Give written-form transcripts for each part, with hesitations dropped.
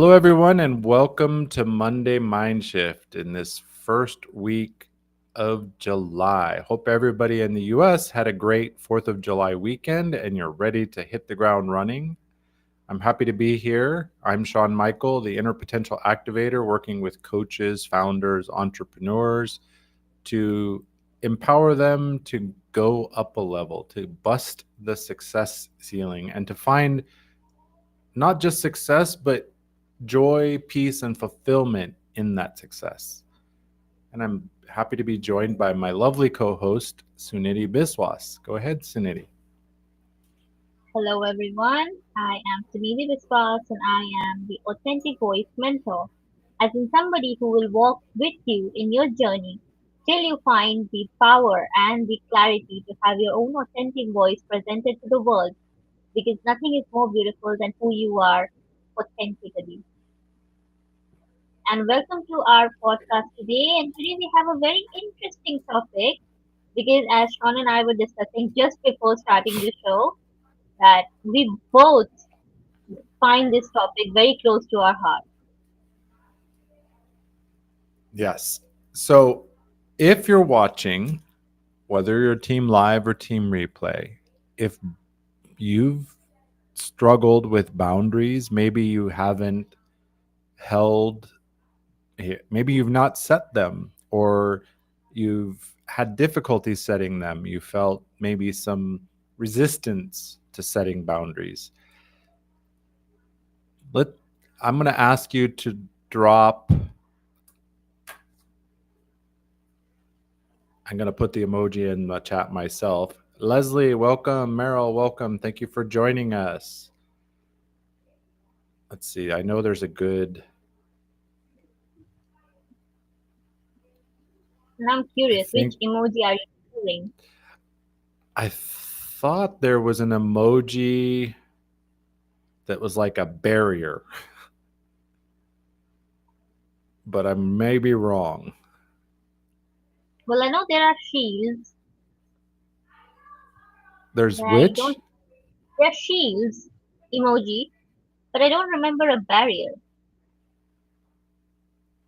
Hello, everyone, and welcome to Monday Mindshift in this first week of July. Hope everybody in the US had a great 4th of July weekend and you're ready to hit the ground running. I'm happy to be here. I'm Sean Michael, the Inner Potential Activator, working with coaches, founders, entrepreneurs to empower them to go up a level, to bust the success ceiling, and to find not just success, but joy, peace, and fulfillment in that success. And I'm happy to be joined by my lovely co host, Suniti Biswas. Go ahead, Suniti. Hello everyone, I am Sunidhi Viswas and I am the Authentic Voice Mentor, as in somebody who will walk with you in your journey till you find the power and the clarity to have your own authentic voice presented to the world because nothing is more beautiful than who you are authentically. And welcome to our podcast today. And today we have a very interesting topic because as Sean and I were discussing just before starting the show, that we both find this topic very close to our heart. Yes. So if you're watching, whether you're team live or team replay, if you've struggled with boundaries, maybe you haven't held, maybe you've not set them, or you've had difficulty setting them, you felt maybe some resistance to setting boundaries. Let I'm going to ask you to drop. I'm going to put the emoji in the chat myself. Leslie, welcome. Meryl, welcome. Thank you for joining us. Let's see. I know there's a good. And I'm I curious, which think emoji are you using? I thought there was an emoji that was like a barrier, but I may be wrong. Well, I know there are shields, There's but I which? don't. There are shields emoji, but I don't remember a barrier.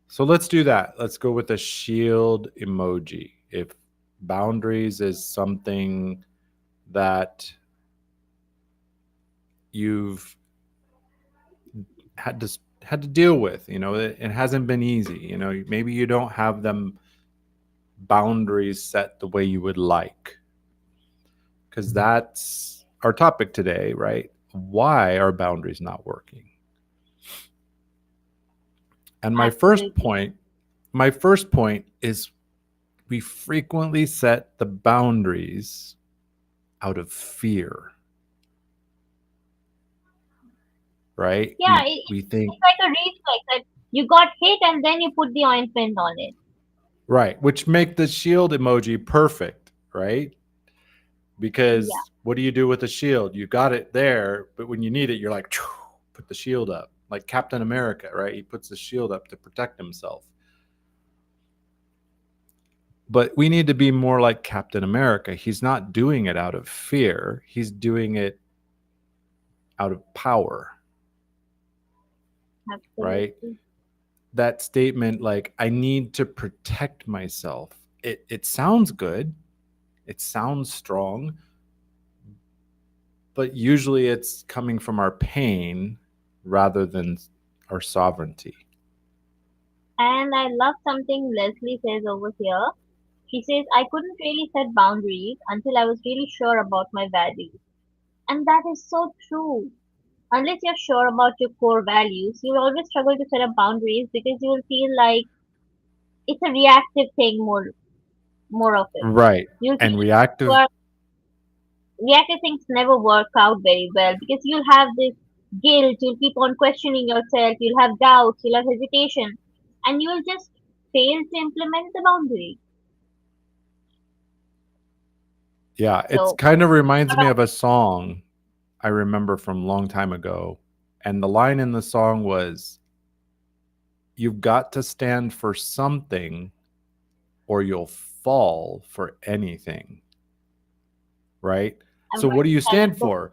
So let's do that. Let's go with the shield emoji. If boundaries is something that you've had to deal with, it hasn't been easy. Maybe you don't have them boundaries set the way you would like, because that's our topic today, right? Why are boundaries not working? And Absolutely. my first point is we frequently set the boundaries out of fear, right? Yeah, We think, it's like a reflex that you got hit and then you put the ointment on it. right, which make the shield emoji perfect, right? Yeah, Because what do you do with the shield? You got it there, but when you need it, you're like, put the shield up. Like Captain America, right? He puts the shield up to protect himself. But we need to be more like Captain America. He's not doing it out of fear, he's doing it out of power, right? absolutely. That statement, like, I need to protect myself, it sounds good, it sounds strong, but usually it's coming from our pain rather than our sovereignty. And I love something Leslie says over here. She says, I couldn't really set boundaries until I was really sure about my values. And that is so true. Unless you're sure about your core values, you'll always struggle to set up boundaries because you will feel like it's a reactive thing more of it. Right. You'll feel And like you reactive. are reactive things never work out very well because you'll have this guilt, you'll keep on questioning yourself, you'll have doubts, you'll have hesitation, and you'll just fail to implement the boundary. Yeah, it's So kind of reminds me of a song I remember from a long time ago. And the line in the song was, you've got to stand for something or you'll fall for anything, right? I'm So going what do to you stand stand for for?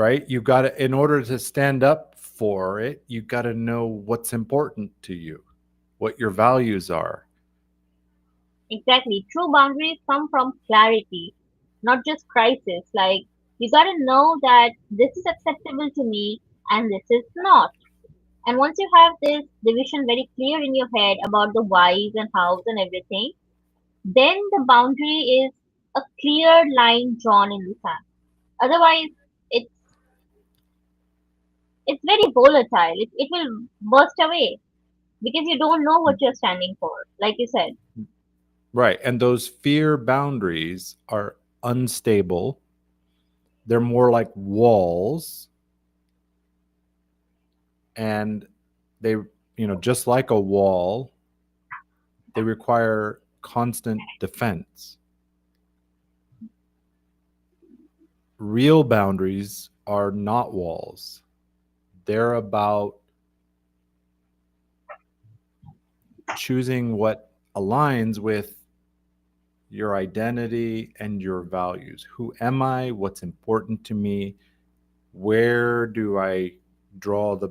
Right? You've got to, in order to stand up for it, you got to know what's important to you, what your values are. Exactly. True boundaries come from clarity, not just crisis. Like, you gotta know that this is acceptable to me and this is not. And once you have this division very clear in your head about the whys and hows and everything, then the boundary is a clear line drawn in the sand. Otherwise, it's it's very volatile. It will burst away because you don't know what you're standing for, like you said. Right. And those fear boundaries are unstable. They're more like walls, and they, just like a wall, they require constant defense. Real boundaries are not walls. They're about choosing what aligns with your identity and your values. Who am I? What's important to me? Where do I draw the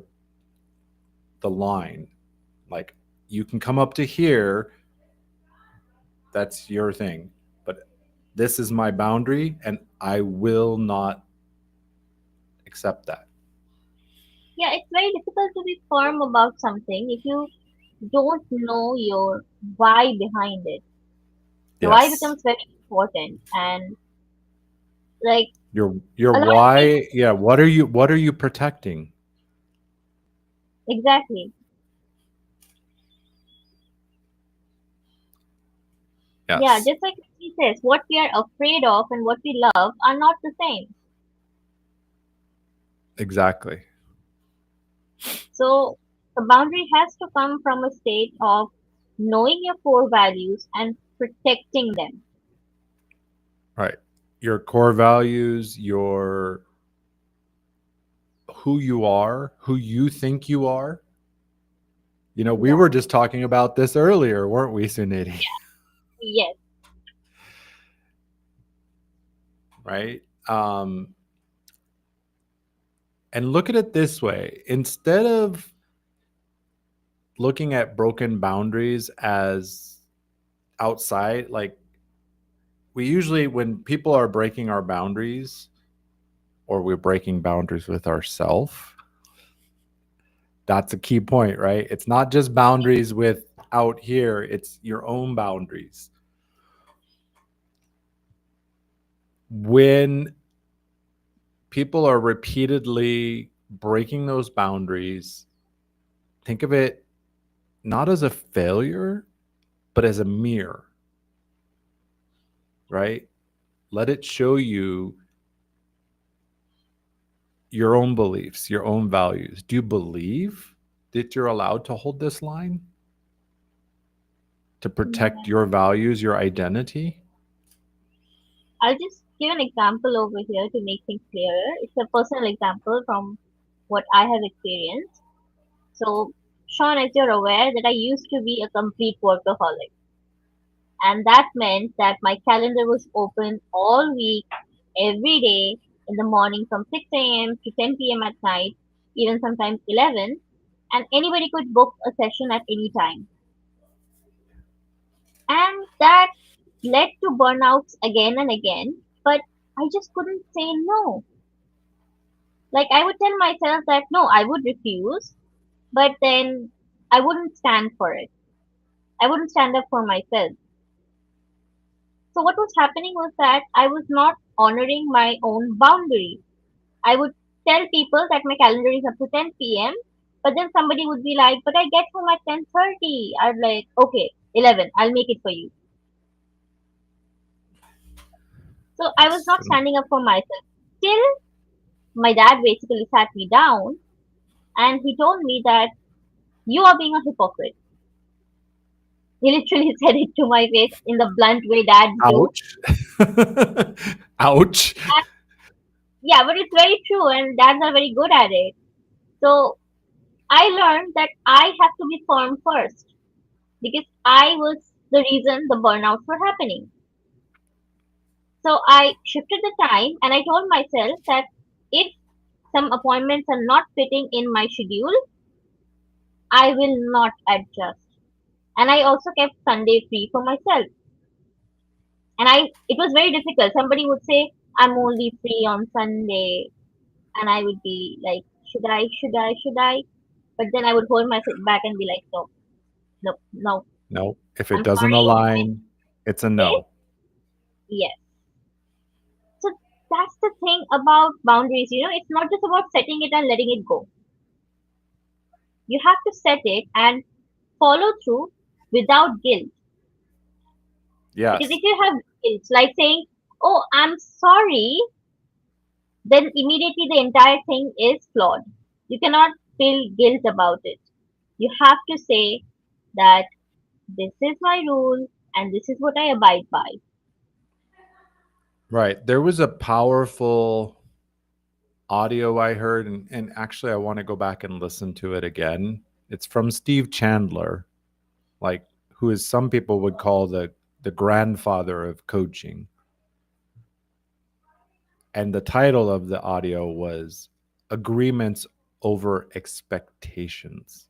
line? Like, you can come up to here, that's your thing. But this is my boundary and I will not accept that. Yeah, it's very difficult to be firm about something if you don't know your why behind it. The why Yes. becomes very important, and like Your a lot of people, why, yeah, what are you protecting? exactly. Yeah, Yes. just like he says, what we are afraid of and what we love are not the same. Exactly. So the boundary has to come from a state of knowing your core values and protecting them. Right. Your core values, your who you are, who you think you are. We were Exactly. just talking about this earlier, weren't we, Suniti? Yes. Right? And look at it this way: instead of looking at broken boundaries as outside, like, we usually, when people are breaking our boundaries, or we're breaking boundaries with ourselves, that's a key point, right? It's not just boundaries with out here, it's your own boundaries. When people are repeatedly breaking those boundaries, think of it not as a failure, but as a mirror, right? Let it show you your own beliefs, your own values. Do you believe that you're allowed to hold this line to protect Yeah. your values, your identity? I'll just give an example over here to make things clearer. It's a personal example from what I have experienced. So, Sean, as you're aware, that I used to be a complete workaholic. And that meant that my calendar was open all week, every day, in the morning from 6 a.m. to 10 p.m. at night, even sometimes 11, and anybody could book a session at any time. And that led to burnouts again and again, but I just couldn't say no. Like, I would tell myself that no, I would refuse, but then I wouldn't stand for it. I wouldn't stand up for myself. So what was happening was that I was not honoring my own boundary. I would tell people that my calendar is up to 10 p.m., but then somebody would be like, "But I get home at 10:30." I'd like, "Okay, 11. I'll make it for you." So I was not So, standing up for myself. Till my dad basically sat me down and he told me that you are being a hypocrite. He literally said it to my face in the blunt way dads do. ouch. Ouch. And yeah, but it's very true, and dads are very good at it. So I learned that I have to be firm first because I was the reason the burnouts were happening. So I shifted the time and I told myself that if some appointments are not fitting in my schedule, I will not adjust. And I also kept Sunday free for myself. And it was very difficult. Somebody would say, I'm only free on Sunday. And I would be like, should I? But then I would hold myself back and be like, no, no, no. No, if it I'm doesn't sorry. align, it's a This, no. yes. So that's the thing about boundaries. It's not just about setting it and letting it go. You have to set it and follow through without guilt. Because Yes. if you have guilt, like saying, oh, I'm sorry, then immediately the entire thing is flawed. You cannot feel guilt about it. You have to say that this is my rule and this is what I abide by. Right. There was a powerful audio I heard, and actually, I want to go back and listen to it again. It's from Steve Chandler, like who is some people would call the grandfather of coaching. And the title of the audio was Agreements Over Expectations.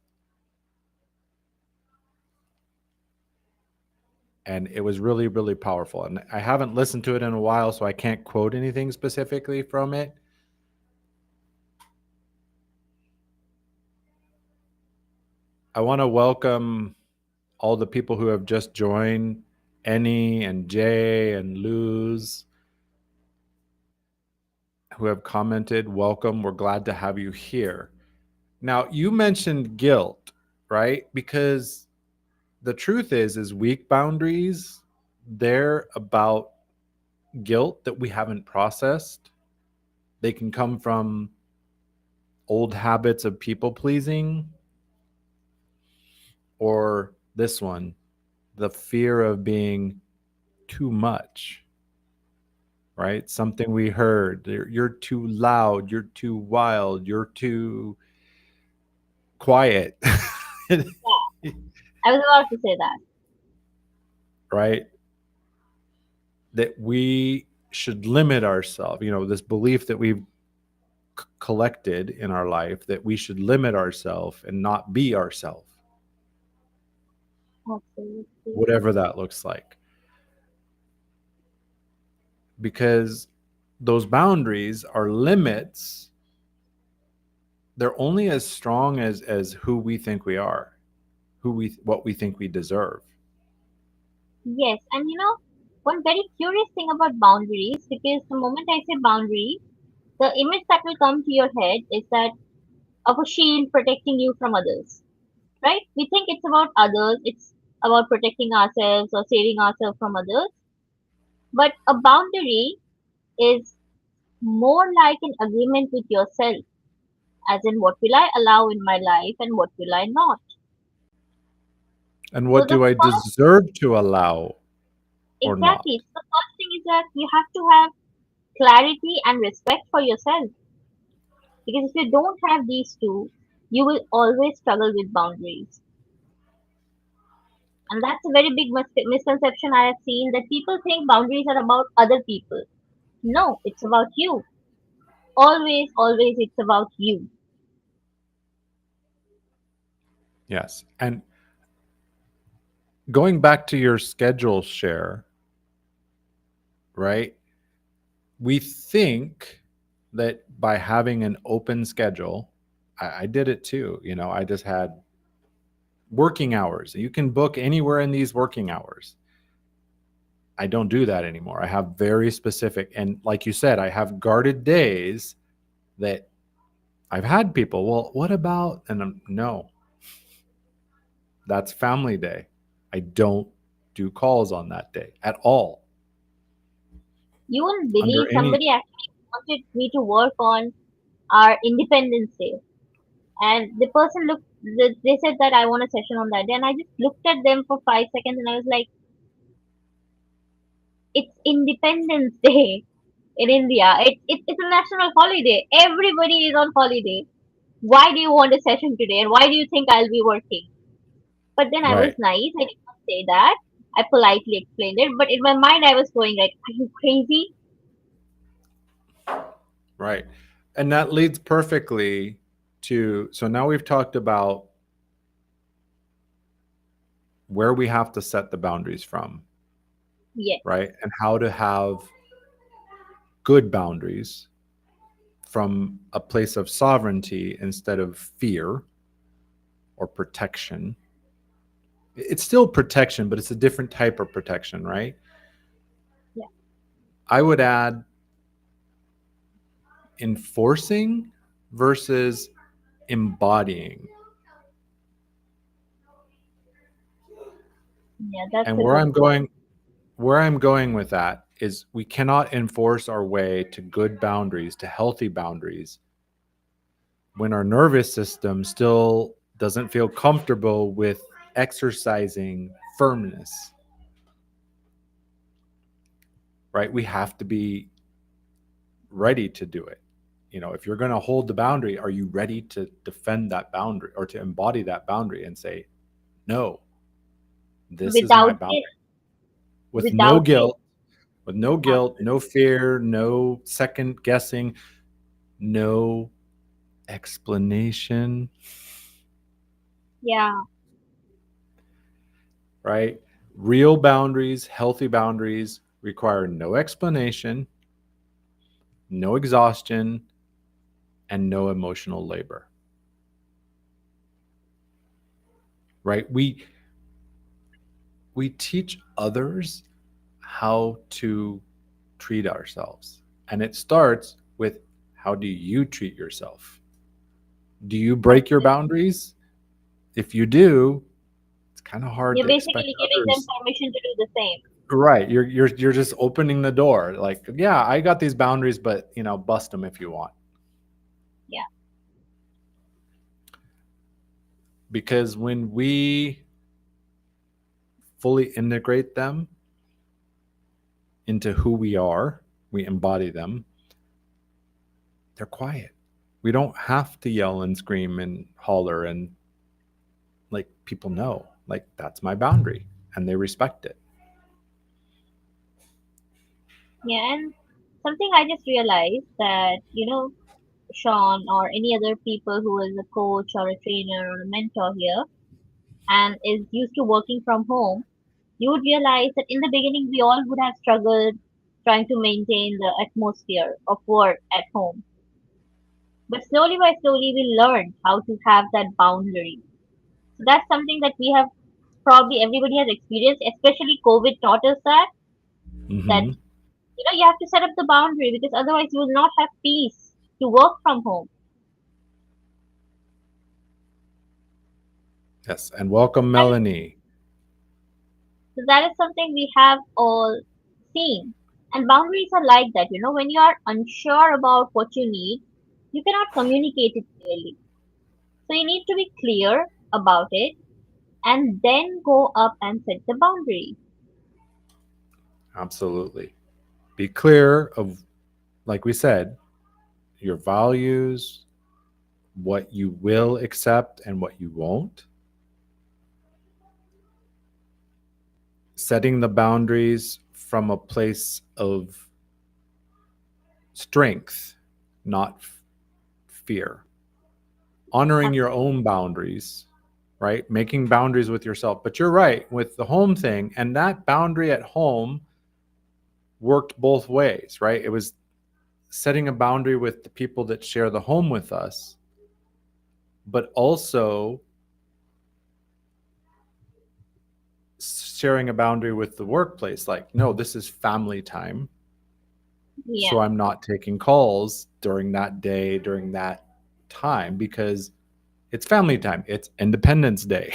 And it was really, really powerful. And I haven't listened to it in a while, so I can't quote anything specifically from it. I want to welcome all the people who have just joined, Annie and Jay and Luz, who have commented. Welcome. We're glad to have you here. Now, you mentioned guilt, right? Because the truth is weak boundaries, they're about guilt that we haven't processed. They can come from old habits of people pleasing, or this one, the fear of being too much, right? Something we heard, you're too loud, you're too wild, you're too quiet. Yeah, I was about to say that. Right? That we should limit ourselves, this belief that we've collected in our life that we should limit ourselves and not be ourselves, Absolutely. whatever that looks like. Because those boundaries are limits, they're only as strong as who we think we are, what we think we deserve. Yes, and one very curious thing about boundaries, because the moment I say boundary, the image that will come to your head is that of a shield protecting you from others, right? We think it's about others, it's about protecting ourselves or saving ourselves from others, but a boundary is more like an agreement with yourself, as in what will I allow in my life and what will I not. And So what the do I first, deserve to allow or not? exactly, so the first thing is that you have to have clarity and respect for yourself. Because if you don't have these two, you will always struggle with boundaries. And that's a very big misconception I have seen, that people think boundaries are about other people. No, it's about you. Always, always, it's about you. Yes. And going back to your schedule share, right? We think that by having an open schedule, I did it too. I just had working hours. You can book anywhere in these working hours. I don't do that anymore. I have very specific, and like you said, I have guarded days that I've had people, well, what about, and no, that's family day. I don't do calls on that day at all You won't under believe any. somebody actually wanted me to work on our Independence Day. And the person looked, they said that I want a session on that day. And I just looked at them for 5 seconds and I was like, it's Independence Day in India. It's a national holiday. Everybody is on holiday. Why do you want a session today? And why do you think I'll be working? But then I was Right, nice. I did not say that. I politely explained it. But in my mind, I was going like, are you crazy? right. And that leads perfectly to, so now we've talked about where we have to set the boundaries from, Yes. right? And how to have good boundaries from a place of sovereignty instead of fear or protection. It's still protection, but it's a different type of protection, right? Yeah. I would add enforcing versus embodying. Yeah, that's And a good point. where I'm going with that is we cannot enforce our way to good boundaries, to healthy boundaries, when our nervous system still doesn't feel comfortable with exercising firmness, right? We have to be ready to do it. You know, if you're going to hold the boundary, are you ready to defend that boundary or to embody that boundary and say, no, this is my Without boundary, it, with no without it, guilt, with no guilt, absolutely. no fear, no second guessing, no explanation, Yeah, right? Real boundaries, healthy boundaries require no explanation, no exhaustion, and no emotional labor, right? We teach others how to treat ourselves. And it starts with, how do you treat yourself? Do you break your absolutely. boundaries? If you do, it's kind of hard You're to expect basically giving them others. permission to do the same. Right. You're just opening the door. Like, yeah, I got these boundaries, but bust them if you want. Yeah. Because when we fully integrate them into who we are, we embody them, they're quiet. We don't have to yell and scream and holler, and like, people know, like, that's my boundary and they respect it. Yeah, and something I just realized that, Sean or any other people who is a coach or a trainer or a mentor here and is used to working from home, you would realize that in the beginning we all would have struggled trying to maintain the atmosphere of work at home. But slowly by slowly we learned how to have that boundary. So that's something that we have probably everybody has experienced, especially COVID taught us that Mm-hmm. you have to set up the boundary because otherwise you will not have peace to work from home. Yes. And welcome, That is Melanie. so that is something we have all seen. And boundaries are like that, when you are unsure about what you need, you cannot communicate it clearly. So you need to be clear about it and then go up and set the boundary. Absolutely. Be clear of, like we said, your values, what you will accept and what you won't. Setting the boundaries from a place of strength, not fear. Honoring your own boundaries, right? Making boundaries with yourself. But you're right with the home thing, and that boundary at home worked both ways, right? It was setting a boundary with the people that share the home with us, but also sharing a boundary with the workplace. Like, no, this is family time. Yeah, So I'm not taking calls during that day, during that time, because it's family time. It's Independence Day.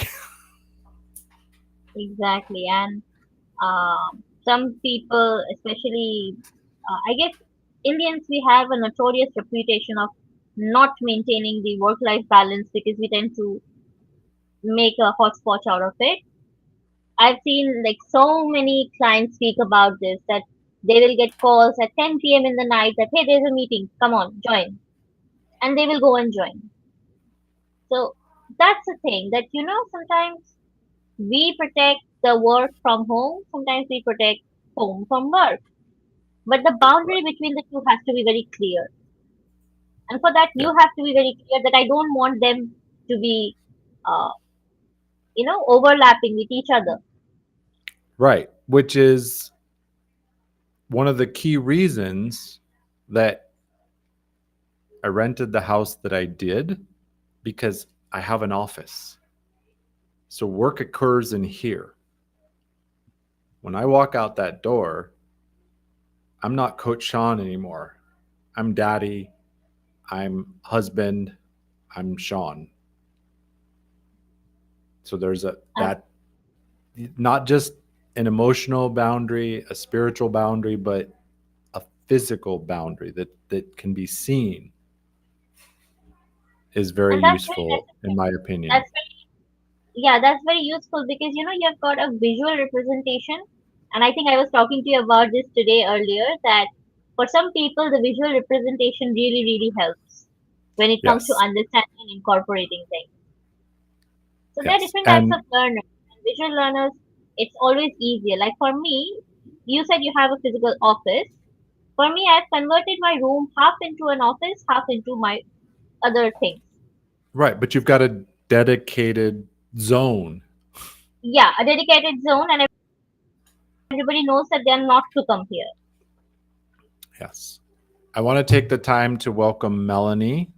exactly. And some people, especially, I guess Indians, we have a notorious reputation of not maintaining the work-life balance because we tend to make a hotspot out of it. I've seen like so many clients speak about this that they will get calls at 10 p.m. in the night that, hey, there's a meeting, come on, join. And they will go and join. So that's the thing that, sometimes we protect the work from home, sometimes we protect home from work. But the boundary between the two has to be very clear. And for that, Yeah. you have to be very clear that I don't want them to be, uh, overlapping with each other. Right. Which is one of the key reasons that I rented the house that I did, because I have an office. So work occurs in here. When I walk out that door, I'm not Coach Sean anymore. I'm daddy, I'm husband, I'm Sean. So there's a Uh, that, not just an emotional boundary, a spiritual boundary, but a physical boundary that can be seen, is very and that's very useful in necessary. my opinion. That's Yeah, that's very useful because you've got a visual representation. And I think I was talking to you about this today earlier that for some people, the visual representation really, really helps when it comes to Yes. understanding and incorporating things. So there are Yes. different types of And learners. And visual learners, it's always easier. Like for me, you said you have a physical office. For me, I've converted my room half into an office, half into my other things. right, but you've got a dedicated zone. Yeah, a dedicated zone, and everybody knows that they are not to come here. Yes. I want to take the time to welcome Melanie.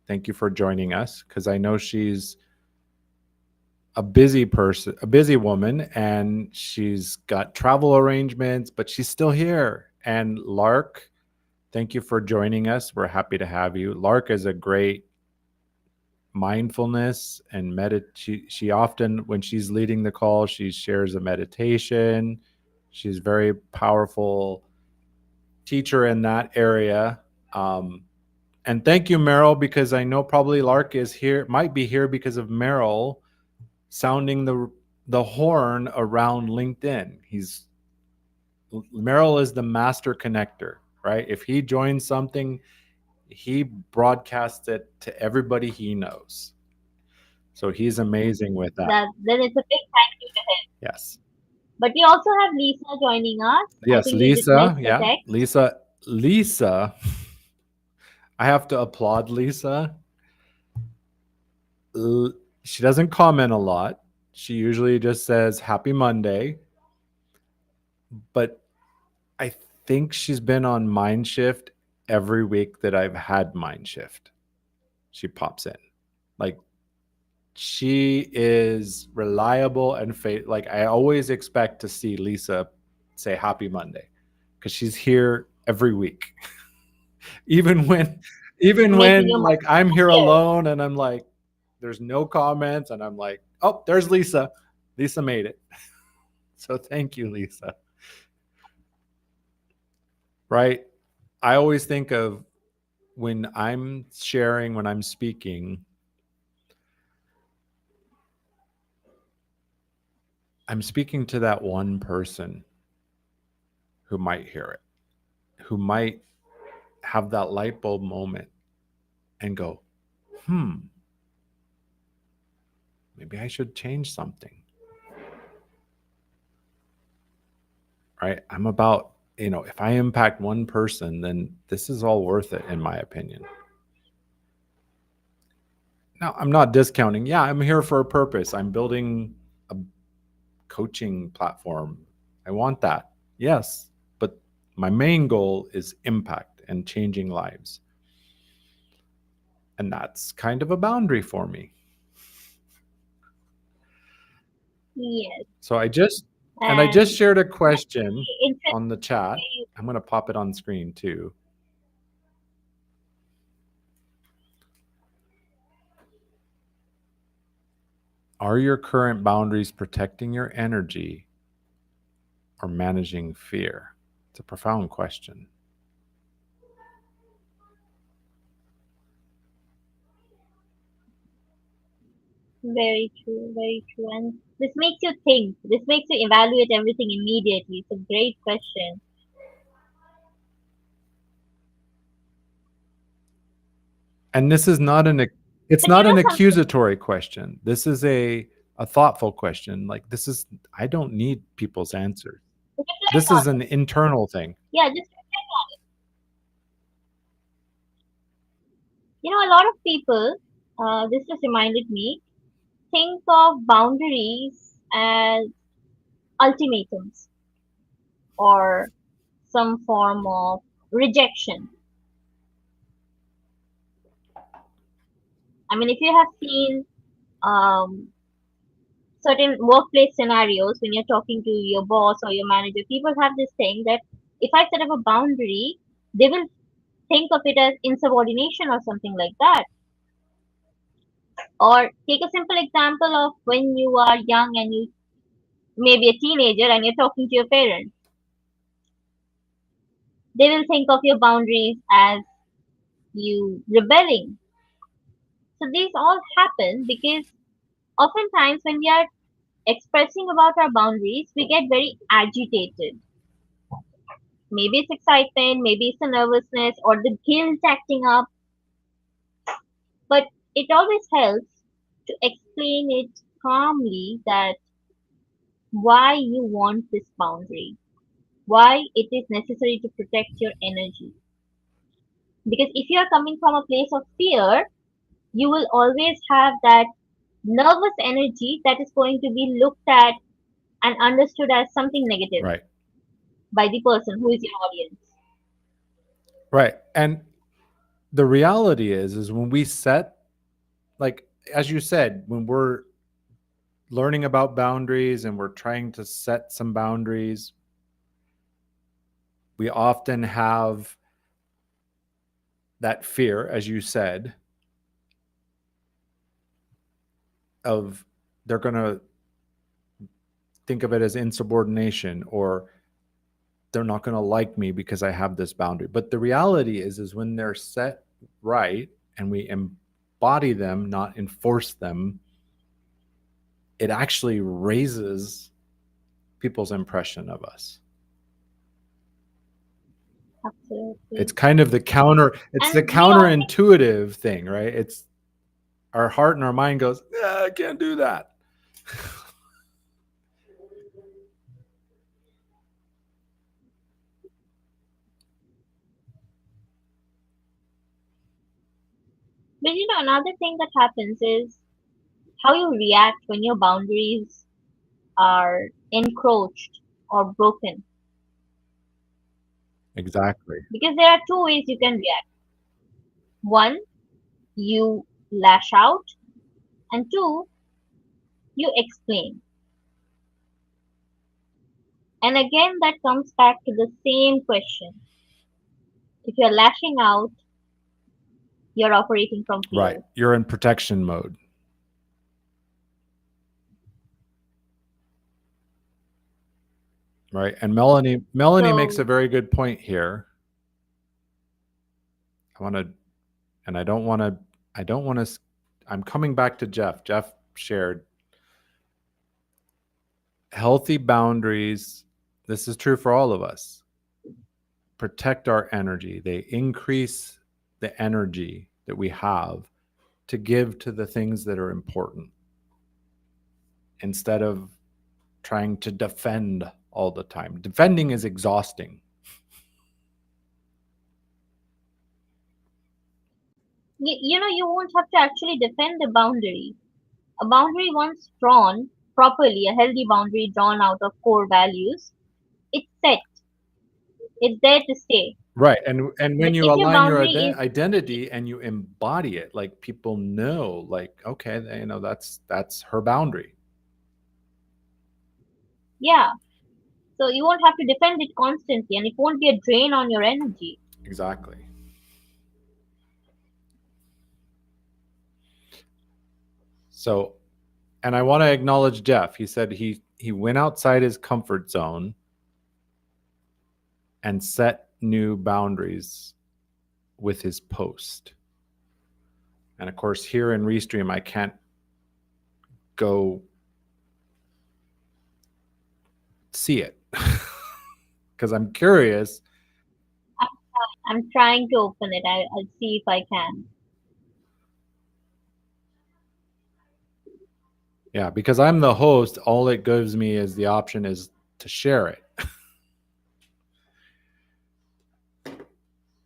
Thank you for joining us, because I know she's a busy person, a busy woman, and she's got travel arrangements, but she's still here. And Lark, thank you for joining us. We're happy to have you. Lark is a great mindfulness and she often, when she's leading the call, she shares a meditation. She's very powerful teacher in that area. And thank you, Meryl, because I know probably Lark is here, might be here because of Meryl sounding the horn around LinkedIn. Meryl is the master connector, right? If he joins something, he broadcasts it to everybody he knows. So he's amazing with that. That then it's a big thank you to him. Yes. But we also have Lisa joining us. I Yes, think you Lisa. dismissed the Yeah. text. Lisa, I have to applaud Lisa. She doesn't comment a lot. She usually just says happy Monday, but I think she's been on Mindshift every week that I've had Mindshift. She pops in. Like, she is reliable and like, I always expect to see Lisa say happy Monday, because she's here every week. even when even Making when your like mind I'm here clear. alone and I'm like, there's no comments, and I'm like, oh, there's Lisa. Lisa made it. So thank you, Lisa. Right? I always think of, when I'm sharing, when I'm speaking, I'm speaking to that one person who might hear it, who might have that light bulb moment and go, maybe I should change something. Right? I'm about, if I impact one person, then this is all worth it, in my opinion. Now, I'm not discounting. Yeah, I'm here for a purpose. I'm building a coaching platform. I want that. Yes. But my main goal is impact and changing lives. And that's kind of a boundary for me. Yes. So I just And shared a that's question very interesting. on the chat. Very I'm going to pop it on screen too. Are your current boundaries protecting your energy or managing fear? It's a profound question. very true. Very true. And this makes you think. This makes you evaluate everything immediately. It's a great question. And this is not it's But you not know an something? accusatory question. This is a thoughtful question. Like, this is, I don't need people's answers. Reflect This is on an it. internal thing. Yeah, just reflect on it. A lot of people, this just reminded me, think of boundaries as ultimatums or some form of rejection. I mean, if you have seen um, certain workplace scenarios when you're talking to your boss or your manager, people have this thing that if I set up a boundary, they will think of it as insubordination or something like that. Or take a simple example of when you are young and you may be a teenager and you're talking to your parents. They will think of your boundaries as you rebelling. So these all happen because oftentimes when we are expressing about our boundaries, we get very agitated. Maybe it's excitement, maybe it's the nervousness or the guilt acting up, but it always helps to explain it calmly that why you want this boundary, why it is necessary to protect your energy. Because if you are coming from a place of fear, you will always have that nervous energy that is going to be looked at and understood as something negative Right. by the person who is your audience. Right. And the reality is when we set, like, as you said, when we're learning about boundaries and we're trying to set some boundaries, we often have that fear, as you said, of they're going to think of it as insubordination, or they're not going to like me because I have this boundary. But the reality is when they're set right and we embody them, not enforce them, it actually raises people's impression of us. It's Absolutely. kind of it's the And we often, counterintuitive thing, right? It's our heart and our mind goes, I can't do that. but another thing that happens is how you react when your boundaries are encroached or broken. Exactly. Because there are two ways you can react. One, you lash out, and two, you explain. And again, that comes back to the same question. If you're lashing out, you're operating from Right. fear. You're in protection mode. Right. And Melanie makes So, a very good point here. I want to, and I don't want to, I'm coming back to Jeff. Jeff shared healthy boundaries. This is true for all of us. Protect our energy. They increase the energy that we have to give to the things that are important instead of trying to defend all the time. Defending is exhausting. you won't have to actually defend the boundary. A boundary once drawn properly, a healthy boundary drawn out of core values, it's set. It's there to stay. Right. And when But you if your align your boundary is, identity and you embody it, like people know, like, okay, that's her boundary. yeah, so you won't have to defend it constantly and it won't be a drain on your energy. Exactly. So, and I want to acknowledge Jeff. He said he went outside his comfort zone and set new boundaries with his post. And of course, here in Restream, I can't go see it because I'm curious. I'm, I'm trying to open it. I'll see if I can. Yeah, because I'm the host, all it gives me is the option is to share it.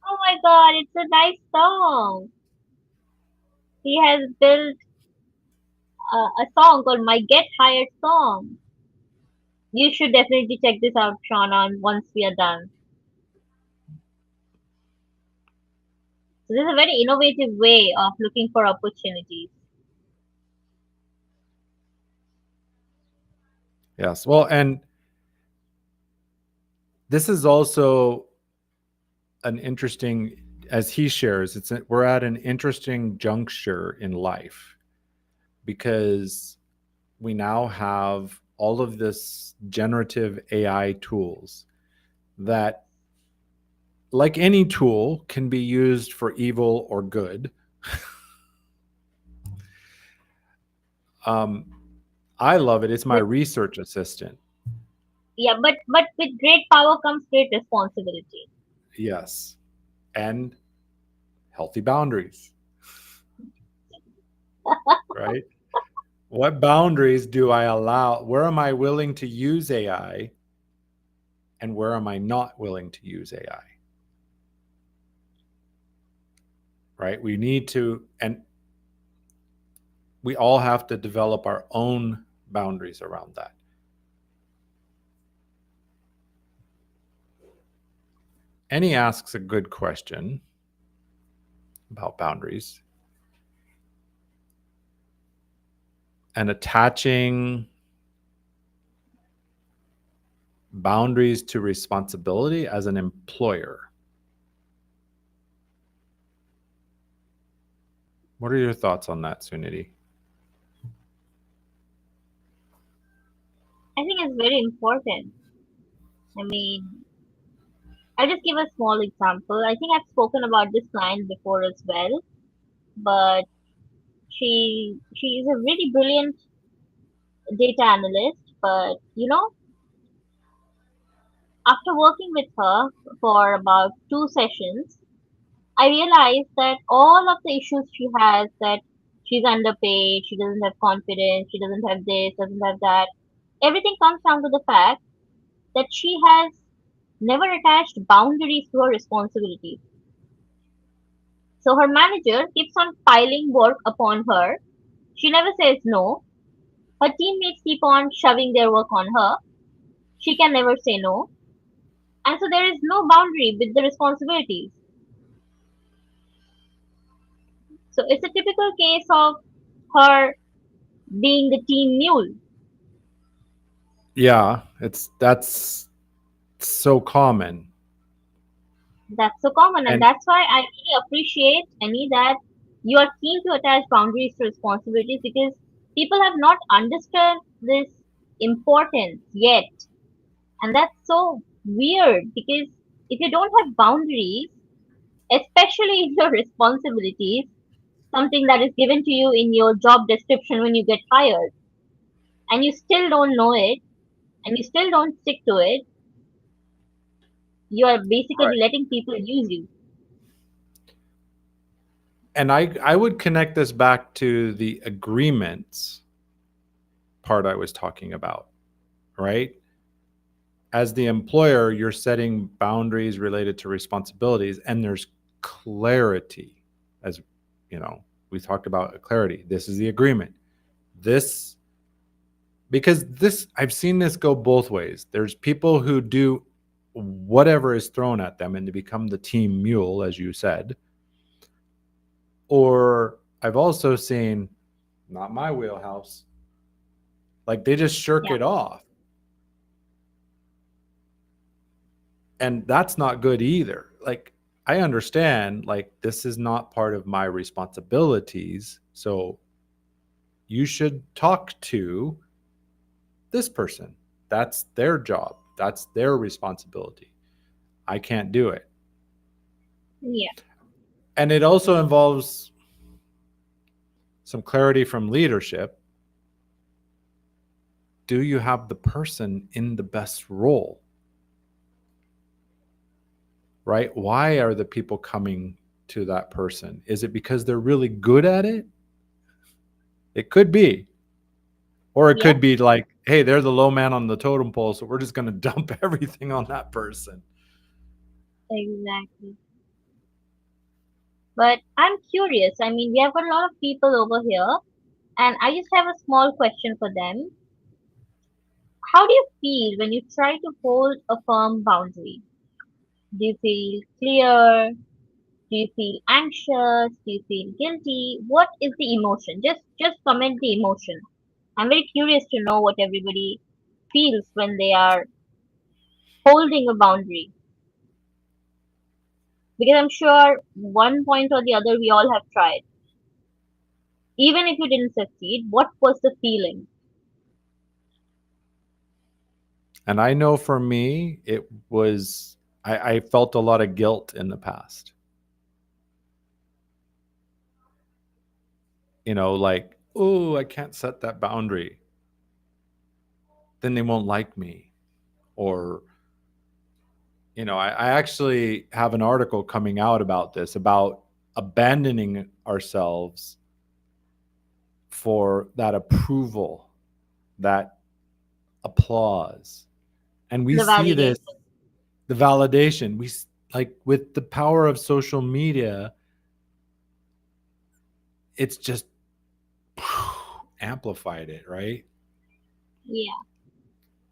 Oh my god, it's a nice song. He has built a song called My Get Hired Song. You should definitely check this out, Shauna, once we are done. So this is a very innovative way of looking for opportunities. Yes. Well, and this is also an interesting, as he shares, we're at an interesting juncture in life because we now have all of this generative AI tools that, like any tool, can be used for evil or good. um, I love it. It's my With research assistant. yeah, but with great power comes great responsibility. Yes. And healthy boundaries, right? What boundaries do I allow? Where am I willing to use AI and where am I not willing to use AI? Right? We need to, and we all have to develop our own boundaries around that. And he asks a good question about boundaries and attaching boundaries to responsibility as an employer. What are your thoughts on that, Suniti? I think it's very important. I mean, I'll just give a small example. I think I've spoken about this client before as well, but she is a really brilliant data analyst. But after working with her for about 2 sessions, I realized that all of the issues she has, that she's underpaid, she doesn't have confidence, she doesn't have this, doesn't have that, everything comes down to the fact that she has never attached boundaries to her responsibilities. So her manager keeps on piling work upon her. She never says no. Her teammates keep on shoving their work on her. She can never say no. And so there is no boundary with the responsibilities. So it's a typical case of her being the team mule. Yeah, that's so common. That's so common, and And that's why I really appreciate any that you are keen to attach boundaries to responsibilities because people have not understood this importance yet. And that's so weird because if you don't have boundaries, especially in your responsibilities, something that is given to you in your job description when you get hired, and you still don't know it, and you still don't stick to it, you are basically right. letting people use you. And I would connect this back to the agreements part I was talking about, right? As the employer, you're setting boundaries related to responsibilities and there's clarity. As you know, we talked about clarity. This is the agreement. This, because this, I've seen this go both ways. There's people who do whatever is thrown at them and to become the team mule, as you said. Or I've also seen, not my wheelhouse, like they just shirk Yeah, it off. And that's not good either. Like, I understand, like, this is not part of my responsibilities. So you should talk to this person. That's their job, that's their responsibility. I can't do it. yeah, And it also involves some clarity from leadership. Do you have the person in the best role? Right? Why are the people coming to that person? Is it because they're really good at it? It could be. Or it yeah, could be like, hey, they're the low man on the totem pole, so we're just going to dump everything on that person. exactly. But I'm curious. I mean, we have got a lot of people over here, and I just have a small question for them. How do you feel when you try to hold a firm boundary? Do you feel clear? Do you feel anxious? Do you feel guilty? What is the emotion? Just comment the emotion. I'm very curious to know what everybody feels when they are holding a boundary. Because I'm sure one point or the other we all have tried. Even if you didn't succeed, what was the feeling? And I know for me, it was, I felt a lot of guilt in the past. Like, oh, I can't set that boundary. Then they won't like me. Or, I actually have an article coming out about this, about abandoning ourselves for that approval, that applause. And we The see validation. this, the validation. Like with the power of social media, it's just amplified it, right? Yeah.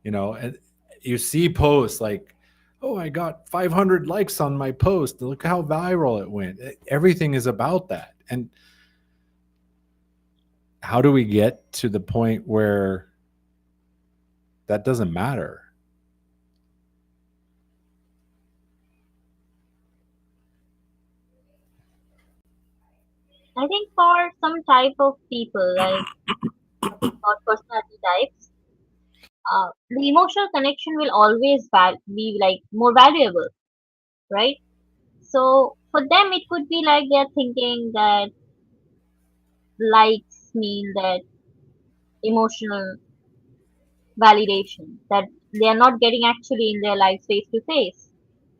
And you see posts like, oh, I got 500 likes on my post. Look how viral it went. Everything is about that. And how do we get to the point where that doesn't matter? I think for some type of people, like talking about personality types, the emotional connection will always be like more valuable, right? So for them, it could be like they're thinking that likes mean that emotional validation that they are not getting actually in their lives face to face.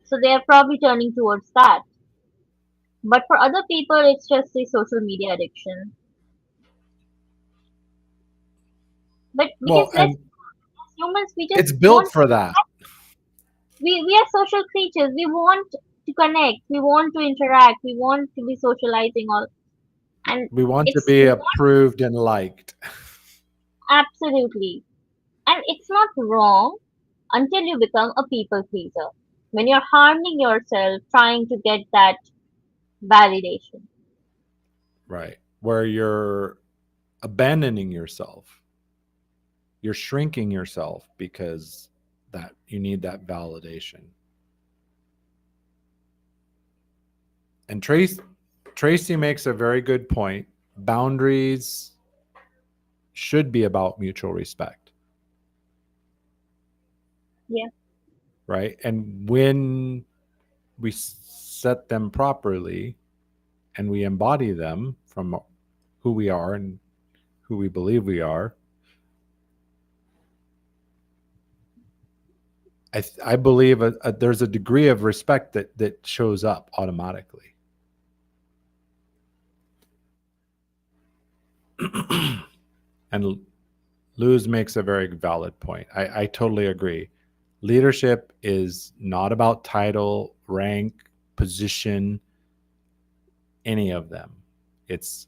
So they are probably turning towards that. But for other people, it's just the social media addiction. But because Well, let's and as humans, we just it's built want to for that. we are social creatures. We want to connect. We want to interact. We want to be socializing all. And We want to it's be not approved and liked. absolutely. And it's not wrong until you become a people pleaser. When you're harming yourself trying to get that validation. Right. Where you're abandoning yourself. You're shrinking yourself because that you need that validation. And Tracy makes a very good point. Boundaries should be about mutual respect, Yeah. right? And when we set them properly and we embody them from who we are and who we believe we are, I believe there's a degree of respect that shows up automatically. And Luz makes a very valid point. I totally agree. Leadership is not about title, rank, position, any of them. It's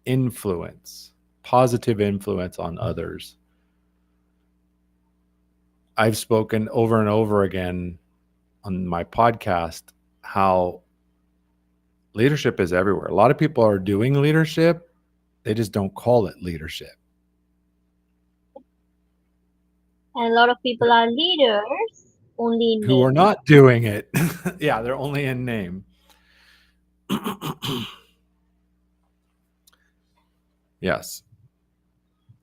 influence, positive influence on others. I've spoken over and over again on my podcast how leadership is everywhere. A lot of people are doing leadership, they just don't call it leadership. And a lot of people are leaders only in Who are name. not doing it. Yeah, they're only in name. Yes.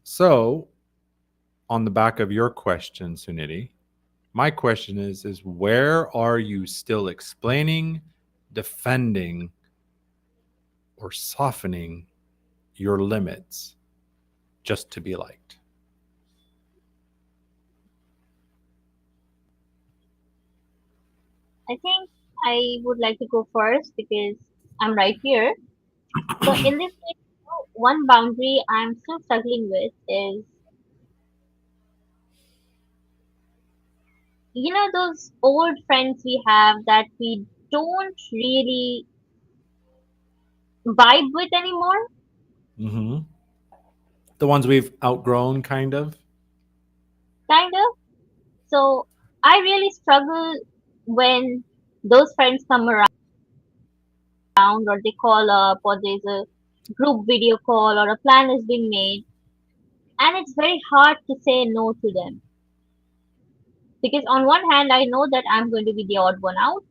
So, on the back of your question, Suniti, my question is where are you still explaining, defending, or softening your limits just to be liked? I think I would like to go first because I'm right here. So in this case, one boundary I'm still struggling with is, those old friends we have that we don't really vibe with anymore, Mm-hmm. The ones we've outgrown, kind of. kind of. So I really struggle when those friends come around or they call up or there's a group video call or a plan has been made, and it's very hard to say no to them because on one hand I know that I'm going to be the odd one out.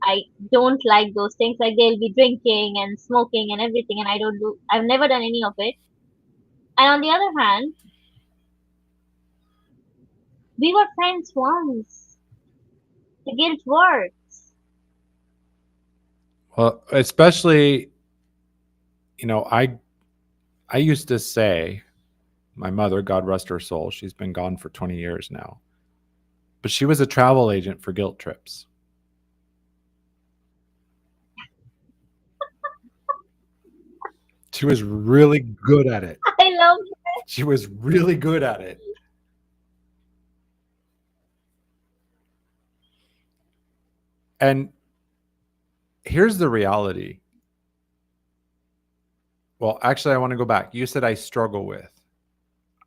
I don't like those things, like they'll be drinking and smoking and everything, and I've never done any of it. And on the other hand, we were friends once. The guilt works. Well, especially, you know, I used to say, my mother, God rest her soul, she's been gone for 20 years now, but she was a travel agent for guilt trips. She was really good at it. I love She was really good at it. And here's the reality. Well, actually, I want to go back. You said I struggle with.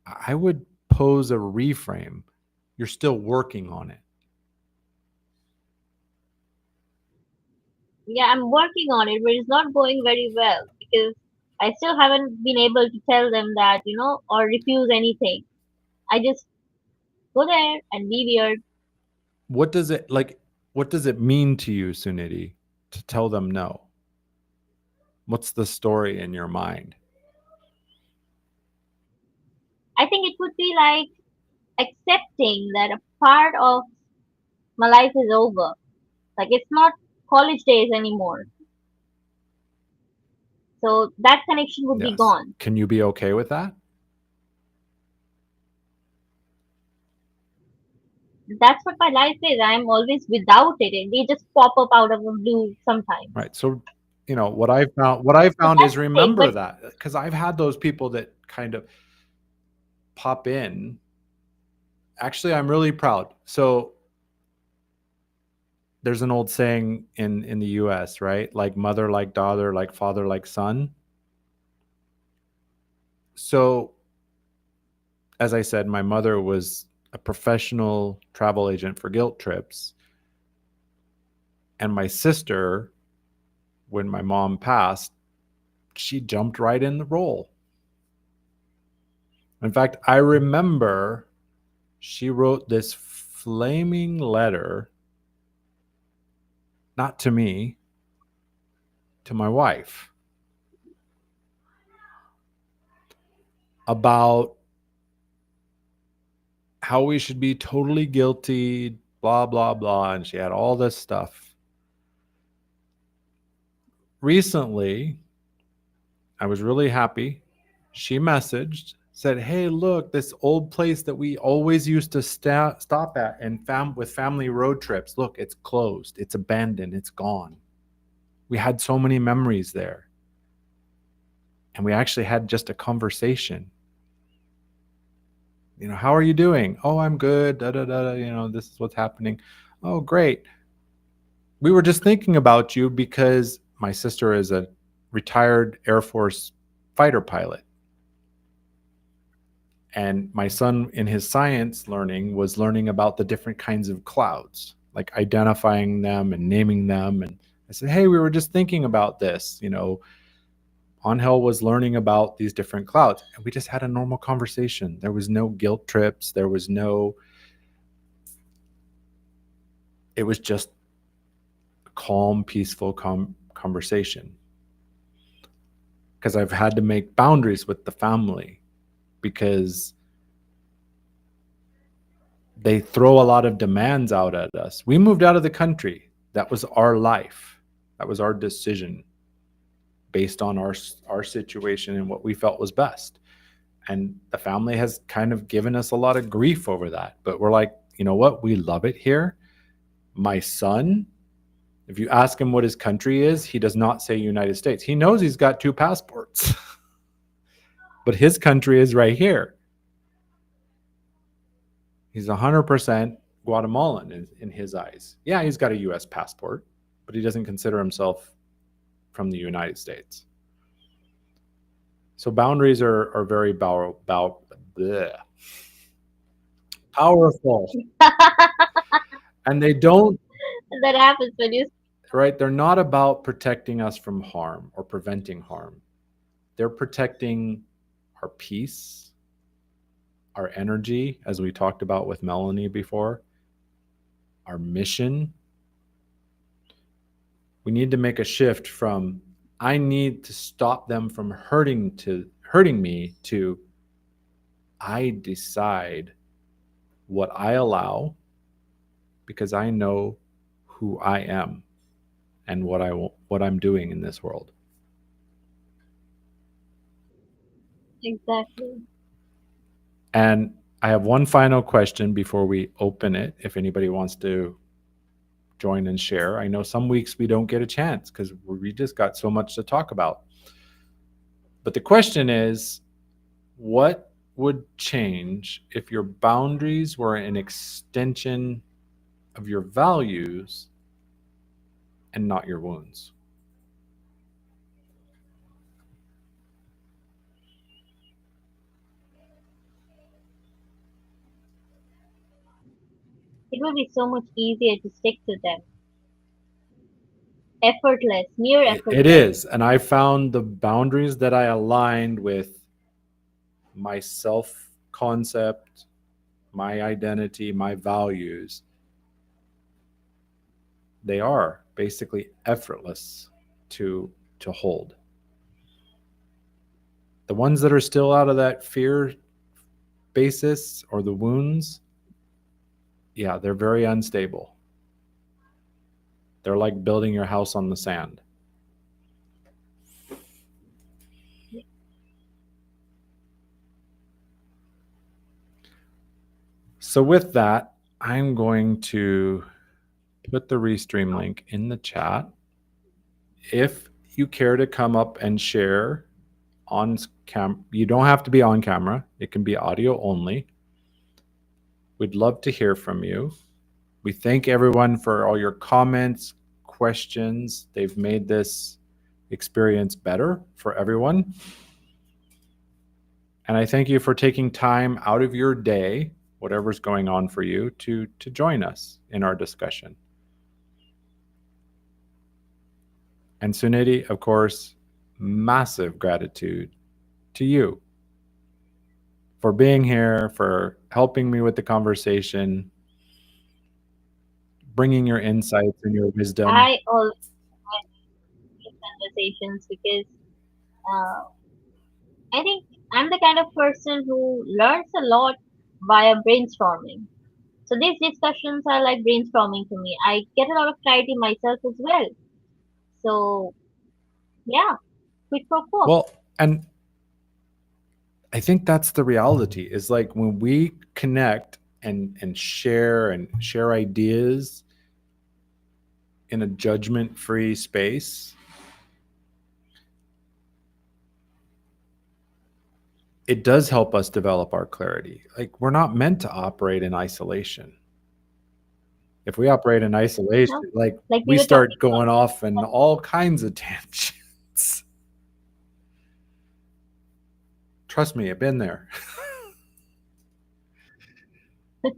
I would pose a reframe. You're still working on it. Yeah, I'm working on it, but it's not going very well because I still haven't been able to tell them that, or refuse anything. I just go there and be weird. What does it like? What does it mean to you, Suniti, to tell them no? What's the story in your mind? I think it would be like accepting that a part of my life is over. Like it's not college days anymore. So that connection would be Yes. gone. Can you be okay with that? That's what my life is. I'm always without it. And they just pop up out of the blue sometimes. Right. So, what I found So is that's the thing. remember But that, because I've had those people that kind of pop in. Actually, I'm really proud. So there's an old saying in the US, right? Like mother like daughter, like father like son. So as I said, my mother was a professional travel agent for guilt trips, and my sister, when my mom passed, she jumped right in the role. In fact, I remember she wrote this flaming letter, not to me, to my wife, about how we should be totally guilty, blah, blah, blah. And she had all this stuff. Recently, I was really happy. She messaged, said, "Hey, look, this old place that we always used to stop at and with family road trips, look, it's closed, it's abandoned, it's gone. We had so many memories there." And we actually had just a conversation. How are you doing? Oh, I'm good. Da da da. This is what's happening. Oh, great. We were just thinking about you because my sister is a retired Air Force fighter pilot. And my son, in his science learning, was learning about the different kinds of clouds, like identifying them and naming them. And I said, "Hey, we were just thinking about this. Angel was learning about these different clouds." And we just had a normal conversation. There was no guilt trips. It was just a calm, peaceful conversation. Because I've had to make boundaries with the family because they throw a lot of demands out at us. We moved out of the country. That was our life. That was our decision based on our situation and what we felt was best. And the family has kind of given us a lot of grief over that. But we're like, you know what? We love it here. My son, if you ask him what his country is, he does not say United States. He knows he's got two passports, but his country is right here. He's 100% Guatemalan in his eyes. Yeah, he's got a US passport, but he doesn't consider himself from the United States. So boundaries are very bleh, powerful, and they don't, That happens when you. right? They're not about protecting us from harm or preventing harm. They're protecting our peace, our energy, as we talked about with Melanie before, our mission. We need to make a shift from I need to stop them from hurting me to I decide what I allow because I know who I am and what I'm doing in this world. Exactly. And I have one final question before we open it if anybody wants to join and share. I know some weeks we don't get a chance because we just got so much to talk about. But the question is, what would change if your boundaries were an extension of your values and not your wounds? It will be so much easier to stick to them. Effortless, near It effortless. is. And I found the boundaries that I aligned with my self concept, my identity, my values, they are basically effortless to hold. The ones that are still out of that fear basis or the wounds, yeah, they're very unstable. They're like building your house on the sand. So with that, I'm going to put the Restream link in the chat. If you care to come up and share on cam, you don't have to be on camera. It can be audio only. We'd love to hear from you. We thank everyone for all your comments, questions. They've made this experience better for everyone. And I thank you for taking time out of your day, whatever's going on for you, to join us in our discussion. And Suniti, of course, massive gratitude to you for being here, for helping me with the conversation, bringing your insights and your wisdom. I always have conversations because uh, I think I'm the kind of person who learns a lot via brainstorming. So these discussions are like brainstorming to me. I get a lot of clarity myself as well. So yeah, quid pro quo. Well, and I think that's the reality is like when we connect and share ideas in a judgment-free space, it does help us develop our clarity. Like we're not meant to operate in isolation. If we operate in isolation, No, like like we we were talking start going off in all kinds of tangents. Trust me, I've been there. uh,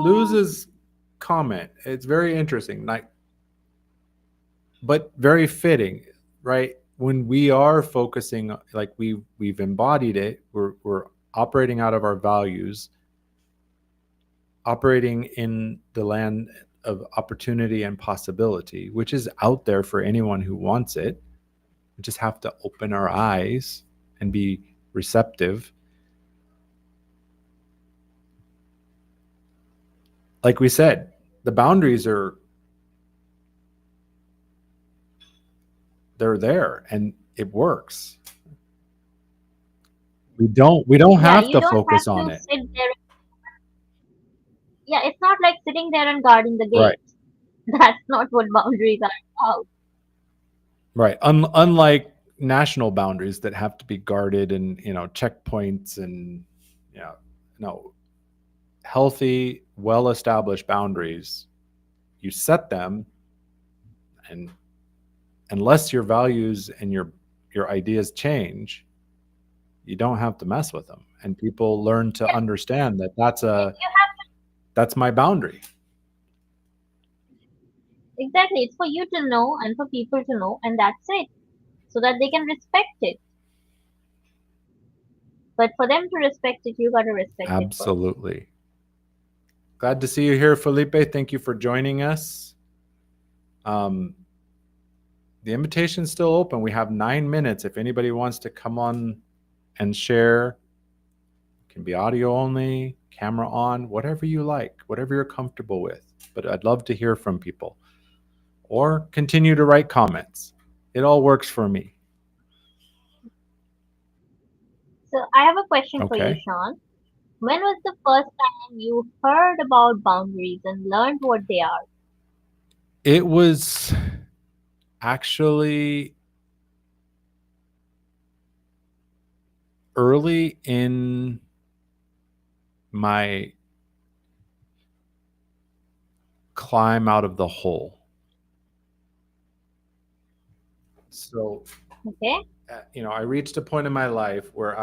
Luz's comment, it's very interesting, like, but very fitting, right? When we are focusing, like we've embodied it, we're operating out of our values, operating in the land of opportunity and possibility, which is out there for anyone who wants it. We just have to open our eyes and be receptive. Like we said, the boundaries are they're there and it works. We don't yeah, have you to don't have focus on to it. sit there. Yeah, it's not like sitting there and guarding the Right. gate. That's not what boundaries are about. Right. Unlike national boundaries that have to be guarded and checkpoints and yeah, no, healthy, well established boundaries, you set them, and unless your values and your ideas change, you don't have to mess with them. And people learn to Yeah, understand that you have that's my boundary. exactly. It's for you to know and for people to know, and that's it, so that they can respect it. But for them to respect it, you gotta respect it first. Absolutely. Glad to see you here, Felipe. Thank you for joining us. Um, the invitation's still open. We have 9 minutes. If anybody wants to come on and share, it can be audio only, camera on, whatever you like, whatever you're comfortable with. But I'd love to hear from people, or continue to write comments. It all works for me. So I have a question for you, Okay. Sean. When was the first time you heard about boundaries and learned what they are? It was actually early in my climb out of the hole. So, Okay. I reached a point in my life where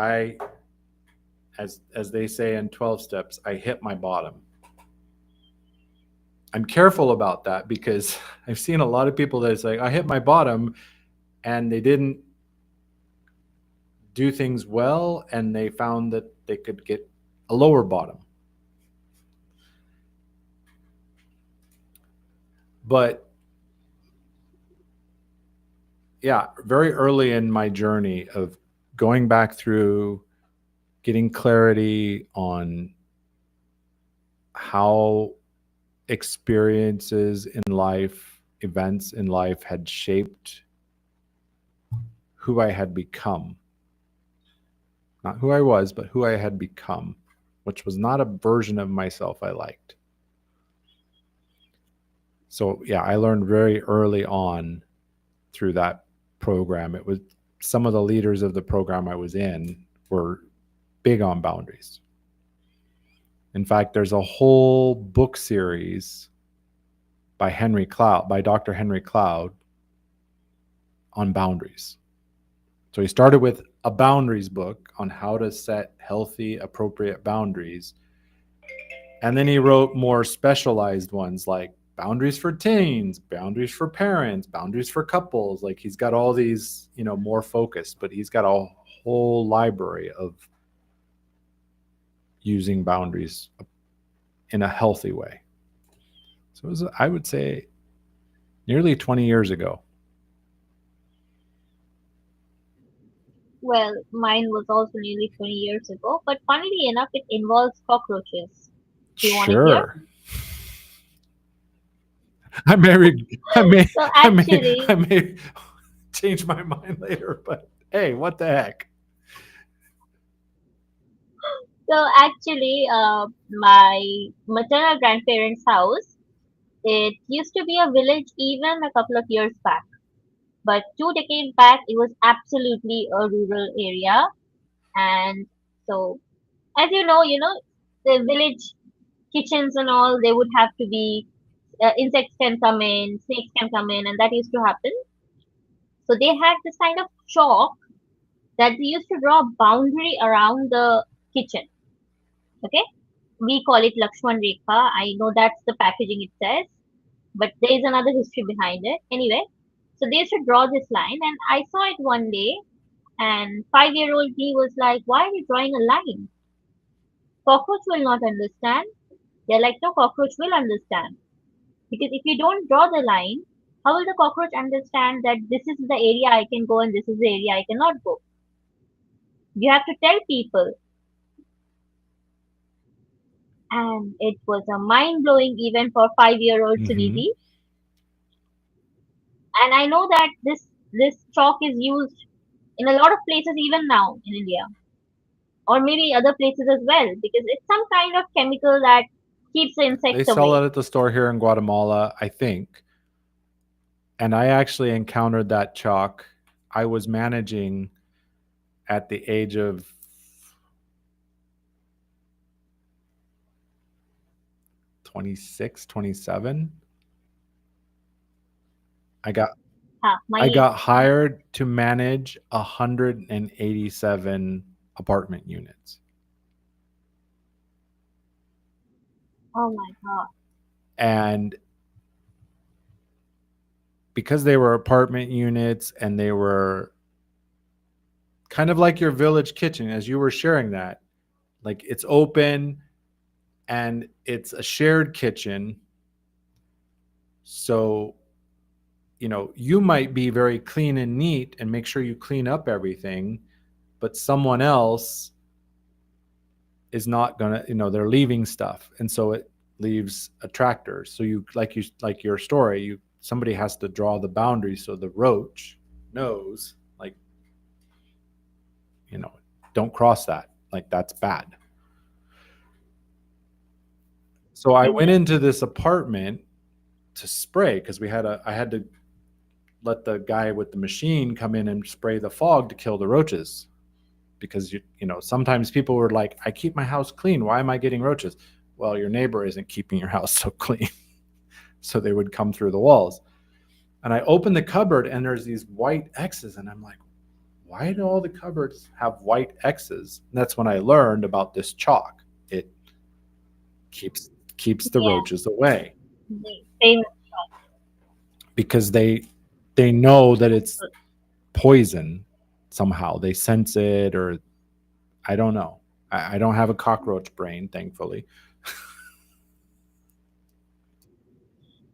as they say in 12 steps, I hit my bottom. I'm careful about that because I've seen a lot of people that say I hit my bottom and they didn't do things well and they found that they could get a lower bottom. But yeah, very early in my journey of going back through, getting clarity on how experiences in life, events in life had shaped who I had become. Not who I was, but who I had become, which was not a version of myself I liked. So, yeah, I learned very early on through that program. It was some of the leaders of the program I was in were big on boundaries. In fact, there's a whole book series by Dr. Henry Cloud on boundaries. So he started with a boundaries book on how to set healthy, appropriate boundaries. And then he wrote more specialized ones like boundaries for teens, boundaries for parents, boundaries for couples. Like he's got all these, more focused, but he's got a whole library of using boundaries in a healthy way. So it was, I would say, nearly 20 years ago. Well, mine was also nearly 20 years ago, but funnily enough, it involves cockroaches. Do you want to hear? Sure. I may, I may, So I may, actually, I may change my mind later, but hey, what the heck? my maternal grandparents' house, it used to be a village even a couple of years back. But 2 decades back, it was absolutely a rural area. And so, as the village kitchens and all, they would have to be, insects can come in, snakes can come in, and that used to happen. So they had this kind of chalk that they used to draw a boundary around the kitchen. Okay, we call it Lakshman Rekha. I know that's the packaging it says, but there is another history behind it. Anyway, so they used to draw this line, and I saw it one day, and 5-year-old me was like, "Why are you drawing a line? Cockroach will not understand." They're like, "No, cockroach will understand. Because if you don't draw the line, how will the cockroach understand that this is the area I can go and this is the area I cannot go? You have to tell people." And it was a mind blowing event for 5-year-old Mm-hmm. Sunidhi. And I know that this chalk is used in a lot of places even now in India, or maybe other places as well, because it's some kind of chemical that keeps the They insects sell away. it at the store here in Guatemala, I think. And I actually encountered that chalk. I was managing at the age of 26, 27. I got Ha, my I age. got hired to manage 187 apartment units. Oh my God. And because they were apartment units and they were kind of like your village kitchen, as you were sharing that, like it's open and it's a shared kitchen. So, you might be very clean and neat and make sure you clean up everything, but someone else is not gonna, they're leaving stuff. And so it leaves a tractor. So like your story, somebody has to draw the boundary so the roach knows, like, you know, don't cross that. Like that's bad. So I went Yes. into this apartment to spray because I had to let the guy with the machine come in and spray the fog to kill the roaches. Because sometimes people were like, I keep my house clean. Why am I getting roaches? Well, your neighbor isn't keeping your house so clean. So they would come through the walls. And I opened the cupboard and there's these white X's. And I'm like, why do all the cupboards have white X's? And that's when I learned about this chalk. It keeps keeps the Yeah. roaches away The famous. because they know that it's poison somehow. They sense it, or I don't know. I don't have a cockroach brain, thankfully.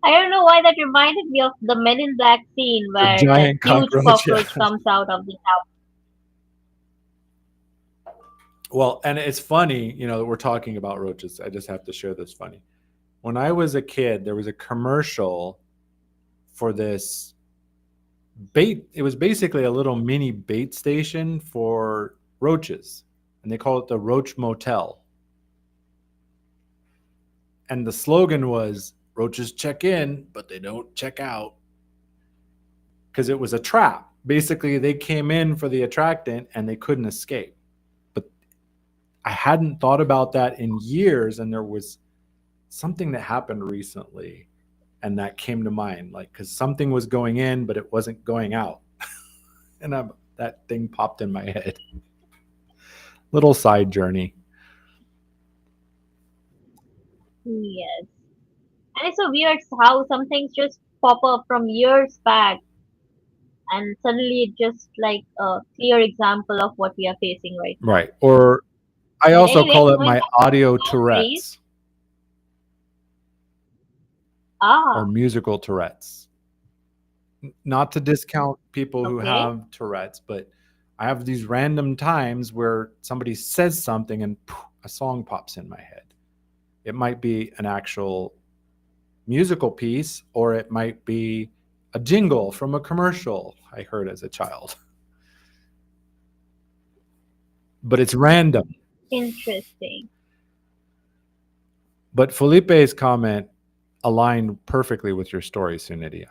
I don't know why that reminded me of the Men in Black scene The where that giant huge cockroach, yeah. cockroach comes out of the house. Well, and it's funny, that we're talking about roaches. I just have to share this funny. When I was a kid, there was a commercial for this bait. It was basically a little mini bait station for roaches, and they call it the Roach Motel. And the slogan was roaches check in, but they don't check out, because it was a trap. Basically, they came in for the attractant and they couldn't escape. But I hadn't thought about that in years, and there was something that happened recently and that came to mind, like, because something was going in but it wasn't going out. And that thing popped in my head. Little side journey. Yes. And it's so weird how some things just pop up from years back and suddenly it just like a clear example of what we are facing right now. Right. Or I But also anyway, call it going my back audio to boundaries. Tourette's or Ah, musical Tourette's. Not to discount people who okay. have Tourette's, but I have these random times where somebody says something and poof, a song pops in my head. It might be an actual musical piece, or it might be a jingle from a commercial I heard as a child. But it's random. Interesting. But Felipe's comment aligned perfectly with your story, Suniti.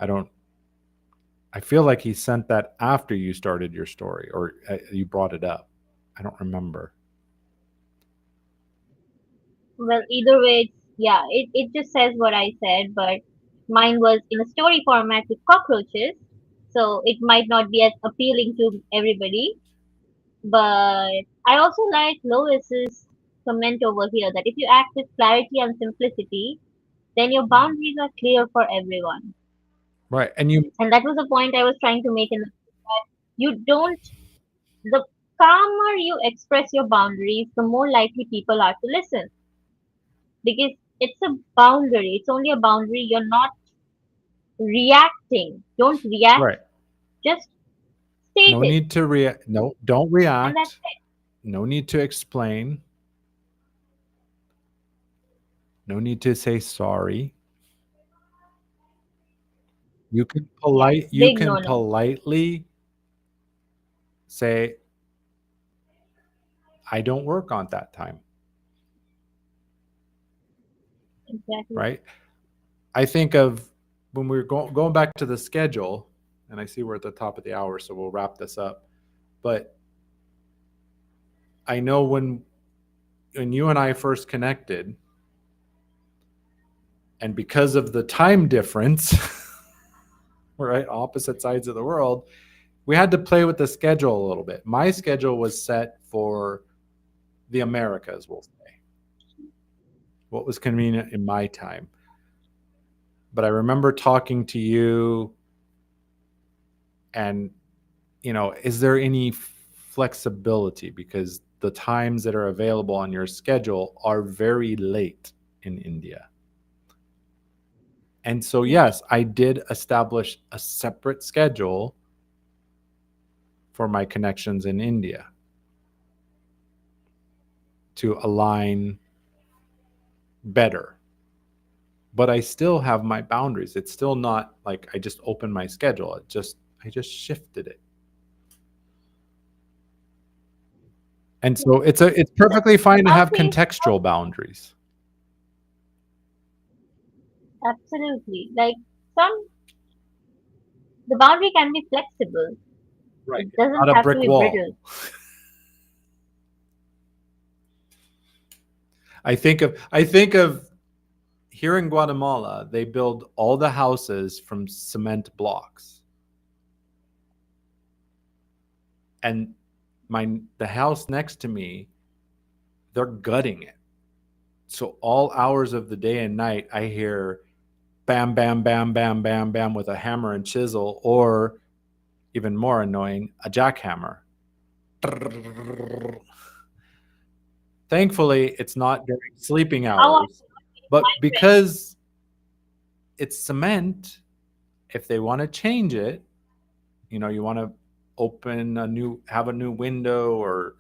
I feel like he sent that after you started your story, or you brought it up. I don't remember. Well, either way, yeah, it just says what I said, but mine was in a story format with cockroaches, so it might not be as appealing to everybody. But I also like Lois's comment over here that if you act with clarity and simplicity, then your boundaries are clear for everyone. Right. And you And that was the point I was trying to make in the that you don't the calmer you express your boundaries, the more likely people are to listen. Because it's a boundary. It's only a boundary. You're not reacting. Don't react. right. Just state No it. need to react. No, don't And that's react. it. No need to explain. No need to say sorry. Yes. You Big can no no. politely say, I don't work on that time, Exactly. right? I think of when we are going back to the schedule, and I see we're at the top of the hour, so we'll wrap this up. But I know when you and I first connected, And because of the time difference, we're at opposite sides of the world, we had to play with the schedule a little bit. My schedule was set for the Americas, we'll say, what was convenient in my time. But I remember talking to you and, is there any flexibility? Because the times that are available on your schedule are very late in India. And so, Right. yes, I did establish a separate schedule for my connections in India to align better. But I still have my boundaries. It's still not like I just opened my schedule. I just shifted it. And so it's The perfectly fine to have boundaries, contextual boundaries. absolutely. Like some, the boundary can be flexible. Right. It It's doesn't not a have to brick be wall. brittle. I think of here in Guatemala, they build all the houses from cement blocks. And the house next to me, they're gutting it. So all hours of the day and night I hear bam bam bam bam bam bam with a hammer and chisel, or even more annoying, a jackhammer. Thankfully, it's not during sleeping How often hours, my but friend? because it's cement, if they want to change it, you want to have a new window, or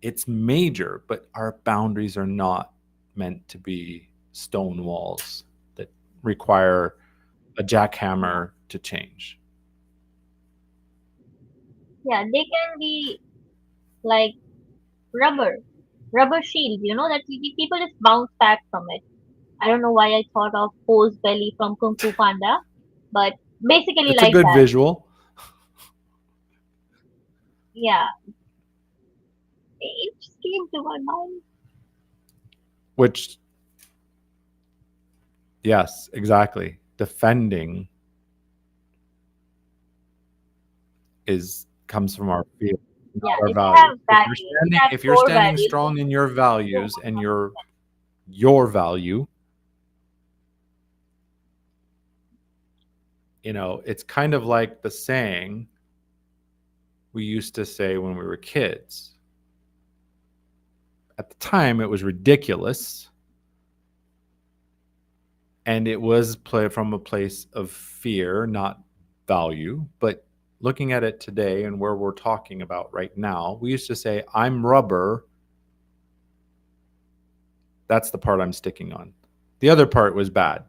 it's major, but our boundaries are not meant to be stone walls that require a Yeah, jackhammer to change. yeah, they can be like rubber, rubber shield. You know that people just bounce back from it. I don't know why I thought of Poe's belly from Kung Fu Panda, but basically It's a like good that. visual, Yeah, it just came to my mind. which, yes, exactly. Defending is comes from our fear, not Yeah, our it values. have values. It have If you're core standing values. strong in your values and your value, it's kind of like the saying we used to say when we were kids. At the time, it was ridiculous, and it was played from a place of fear, not value. But looking at it today and where we're talking about right now, we used to say, I'm rubber. That's the part I'm sticking on. The other part was bad.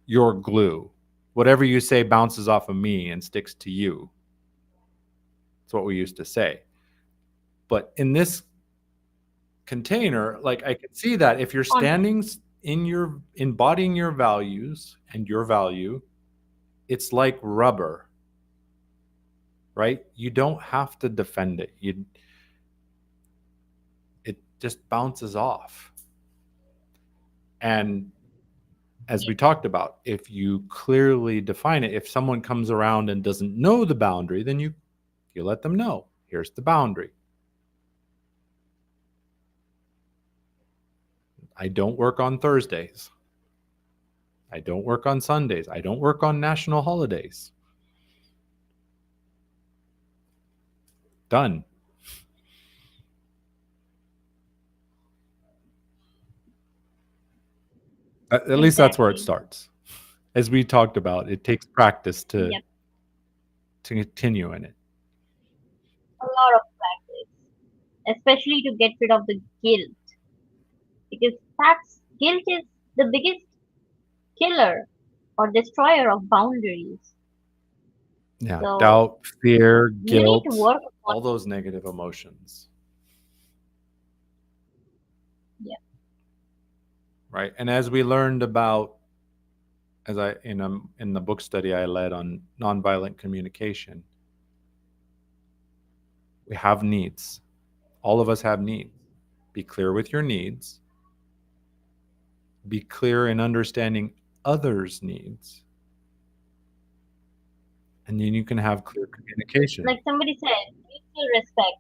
You're glue. Whatever you say bounces off of me and sticks to you. That's what we used to say. But in this container, like, I can see that if you're Context. standing in your embodying your values and your value, it's like rubber, right? You don't have to defend it. It just bounces off. And as we talked about, if you clearly define it, if someone comes around and doesn't know the boundary, then you let them know. Here's the boundary. I don't work on Thursdays. I don't work on Sundays. I don't work on national holidays. Done. At least that's where it Exactly. starts. As we talked about, it takes practice to Yep. continue in it. A lot of practice, especially to get rid of the guilt, because that's guilt is the biggest killer or destroyer of boundaries. Yeah, So doubt, fear, you need to guilt, work upon all those negative emotions, it. right? And as we learned about, as I in the book study I led on nonviolent communication, we have needs. All of us have needs. Be clear with your needs. be clear in understanding others' needs. And then you can have clear communication, Like somebody said, mutual respect.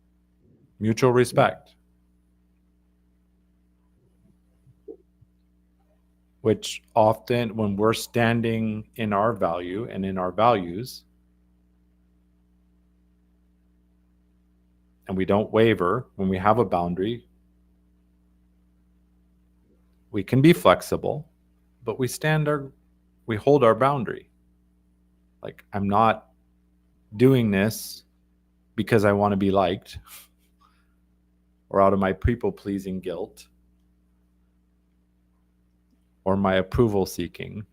mutual respect, which often when we're standing in our value and in our values, and we don't waver when we have a boundary, we can be flexible, but we hold our boundary. Like, I'm not doing this because I want to be liked or out of my people pleasing guilt or my approval seeking.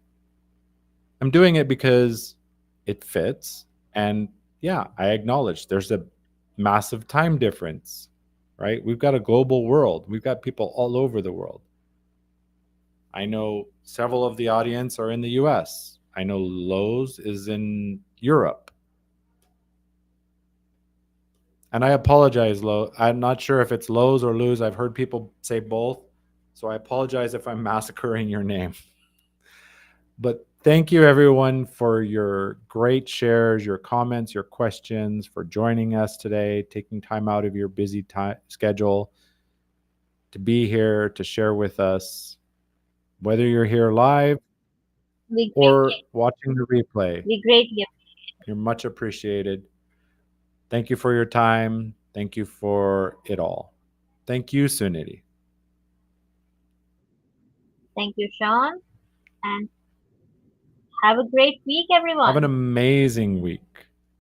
I'm doing it because it fits. And yeah, I acknowledge there's a massive time difference, right? We've got a global world, we've got people all over the world. I know several of the audience are in the US. I know Lowe's is in Europe. And I apologize, Lo. I'm not sure if it's Lowe's or Lose. I've heard people say both. So I apologize if I'm massacring your name. But thank you, everyone, for your great shares, your comments, your questions, for joining us today, taking time out of your busy schedule to be here to share with us. Whether you're here live We or greatly, watching the replay, we greatly, you're much appreciated. Thank you for your time. Thank you for it all. Thank you, Suniti. thank you, Sean, and have a great week, Have an everyone. amazing week.